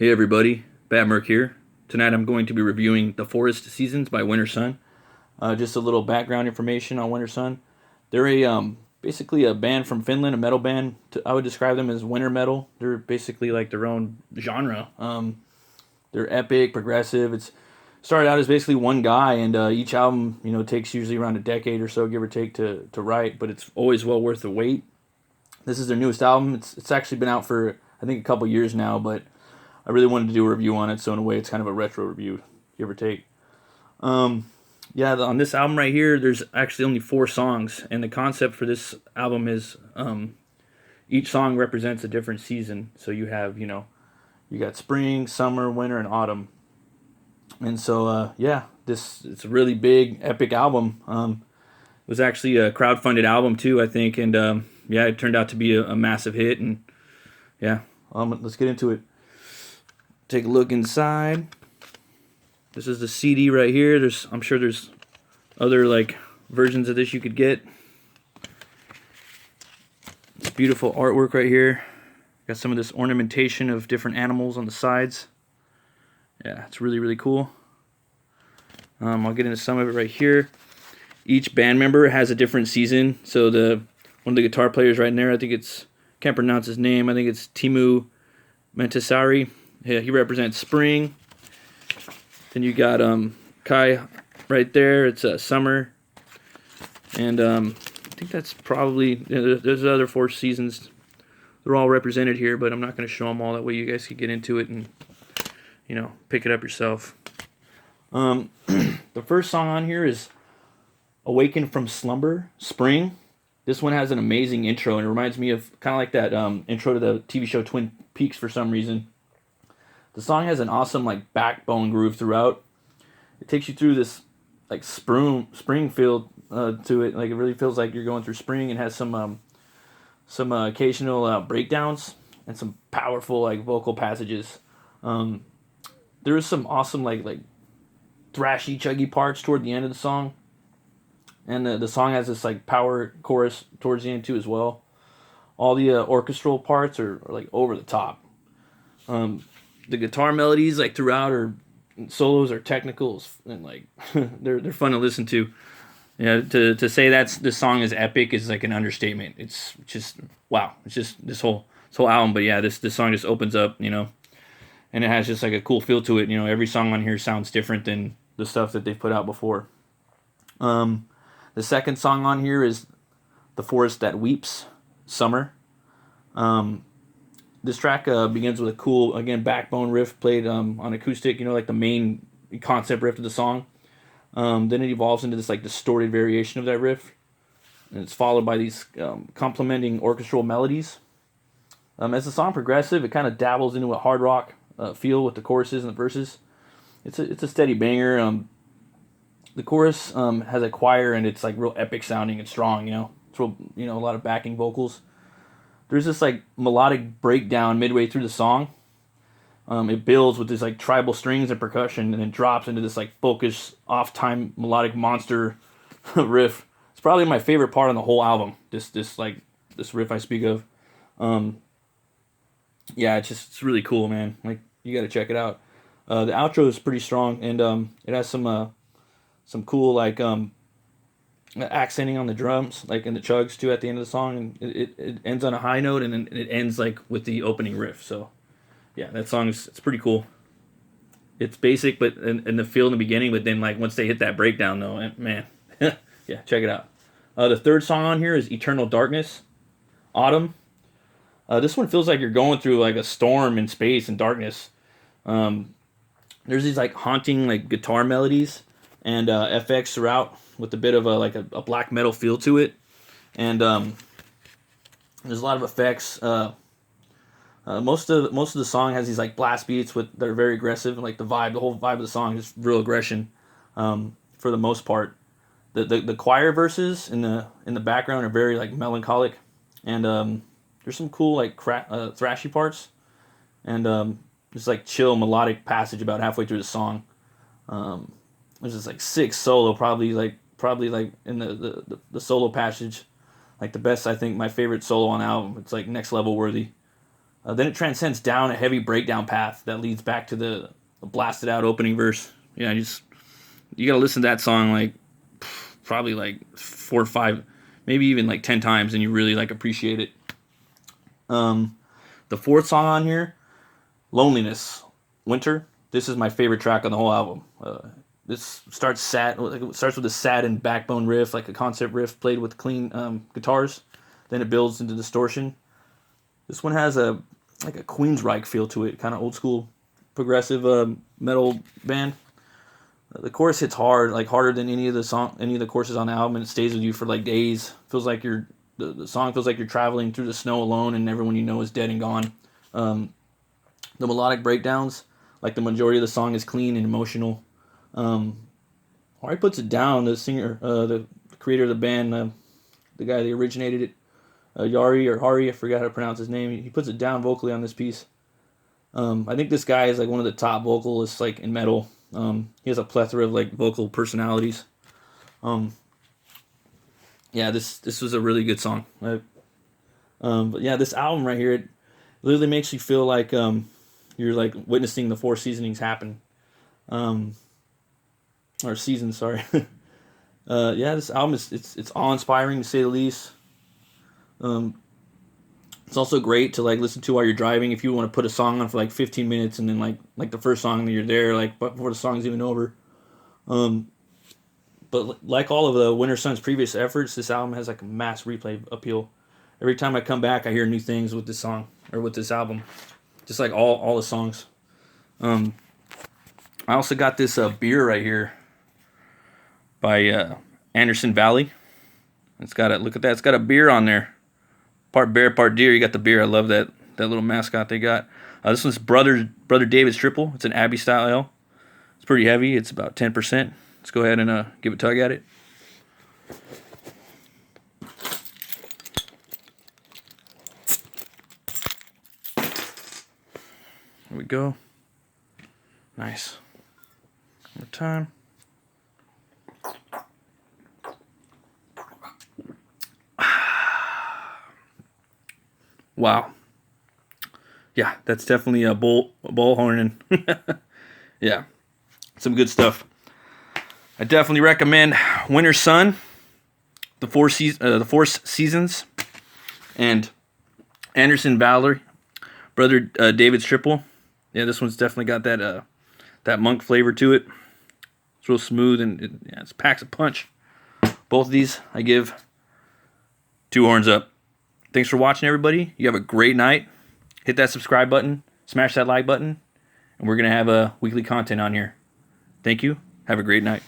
Hey everybody, Batmerk here. Tonight I'm going to be reviewing The Forest Seasons by Wintersun. Just a little background information on Wintersun. They're basically a band from Finland, a metal band. I would describe them as winter metal. They're basically like their own genre. They're epic, progressive. It's started out as basically one guy, and each album takes usually around a decade or so, give or take, to write. But it's always well worth the wait. This is their newest album. It's actually been out for I think a couple years now, but I really wanted to do a review on it, so in a way, it's kind of a retro review, give or take. On this album right here, there's actually only 4 songs, and the concept for this album is each song represents a different season. So you have, you got spring, summer, winter, and autumn. And so, it's a really big, epic album. It was actually a crowd-funded album too, I think, and it turned out to be a massive hit. And let's get into it. Take a look inside. This is the CD right here. I'm sure there's other versions of this you could get. It's beautiful artwork right here. Got some of this ornamentation of different animals on the sides. Yeah, it's really, really cool. I'll get into some of it right here. Each band member has a different season. So one of the guitar players right in there, can't pronounce his name. I think it's Timu Mentasari. Yeah, he represents spring. Then you got Kai right there. It's summer. And I think that's probably... there's the other 4 seasons. They're all represented here, but I'm not going to show them all. That way you guys can get into it and, pick it up yourself. The first song on here is Awaken from Slumber, Spring. This one has an amazing intro, and it reminds me of kind of like that intro to the TV show Twin Peaks for some reason. The song has an awesome backbone groove throughout. It takes you through this spring feel to it. It really feels like you're going through spring, and has some occasional breakdowns and some powerful vocal passages. There is some awesome thrashy, chuggy parts toward the end of the song, and the song has this power chorus towards the end too as well. All the orchestral parts are over the top. The guitar melodies throughout are solos are technicals, and they're fun to listen to. Yeah, to say this song is epic is an understatement. It's just wow. It's just this whole album. But yeah, this song just opens up, and it has just a cool feel to it. Every song on here sounds different than the stuff that they've put out before. The second song on here is The Forest That Weeps, Summer. This track begins with a cool, again, backbone riff played on acoustic, the main concept riff of the song. Then it evolves into this distorted variation of that riff. And it's followed by these complementing orchestral melodies. As the song progresses, it kind of dabbles into a hard rock feel with the choruses and the verses. It's a steady banger. The chorus has a choir, and it's real epic sounding and strong, It's real, a lot of backing vocals. There's this melodic breakdown midway through the song. It builds with this tribal strings and percussion, and then drops into this focused off-time melodic monster riff. It's probably my favorite part on the whole album. This riff I speak of. It's really cool, man. You got to check it out. The outro is pretty strong, and it has some cool accenting on the drums, in the chugs too at the end of the song, and it ends on a high note, and then it ends with the opening riff. So yeah, that song it's pretty cool. It's basic, but in the feel in the beginning, but then once they hit that breakdown though, man, yeah, check it out. The third song on here is Eternal Darkness, Autumn. This one feels like you're going through a storm in space and darkness. There's these haunting guitar melodies and FX throughout, with a bit of a black metal feel to it, and there's a lot of effects. Most of the song has these blast beats that are very aggressive, and the whole vibe of the song is real aggression, for the most part. The choir verses in the background are very melancholic, and there's some cool thrashy parts, and just chill melodic passage about halfway through the song. There's this sick solo, probably in the solo passage, the best, I think, my favorite solo on the album. It's next level worthy. Then it transcends down a heavy breakdown path that leads back to the blasted out opening verse. Yeah, you gotta listen to that song like probably like 4 or 5, maybe even like 10 times, and you really like appreciate it. The fourth song on here, Loneliness, Winter. This is my favorite track on the whole album. This starts with a sad and backbone riff, like a concept riff played with clean guitars. Then it builds into distortion. This one has a Queensryche feel to it, kind of old school progressive metal band. The chorus hits hard, like harder than any of the choruses on the album, and it stays with you for like days. Feels like the song feels like you're traveling through the snow alone, and everyone you know is dead and gone. The melodic breakdowns, like the majority of the song, is clean and emotional. Ari puts it down. The singer, the creator of the band, the guy that originated it, Hari, I forgot how to pronounce his name. He puts it down vocally on this piece. I think this guy is like one of the top vocalists like in metal. He has a plethora of like vocal personalities. Yeah, this was a really good song. But yeah, this album right here, it literally makes you feel like you're like witnessing the four seasonings happen. Or seasons, sorry. Yeah, this album it's awe-inspiring to say the least. It's also great to like listen to while you're driving if you want to put a song on for like 15 minutes and then like the first song that you're there like before the song's even over. But like all of the Wintersun's previous efforts, this album has like a mass replay appeal. Every time I come back, I hear new things with this song or with this album, just like all the songs. I also got this beer right here by Anderson Valley. It's got look at that. It's got a beer on there. Part bear, part deer. You got the beer. I love that little mascot they got. This one's Brother David's Triple. It's an Abbey style ale. It's pretty heavy. It's about 10%. Let's go ahead and give a tug at it. There we go. Nice. One more time. Wow. Yeah, that's definitely a bullhorn. Yeah, some good stuff. I definitely recommend Wintersun, the Four Seasons, and Anderson Valley, Brother David's Triple. Yeah, this one's definitely got that monk flavor to it. It's real smooth and it packs a punch. Both of these I give 2 horns up. Thanks for watching, everybody. You have a great night. Hit that subscribe button, smash that like button, and we're going to have weekly content on here. Thank you. Have a great night.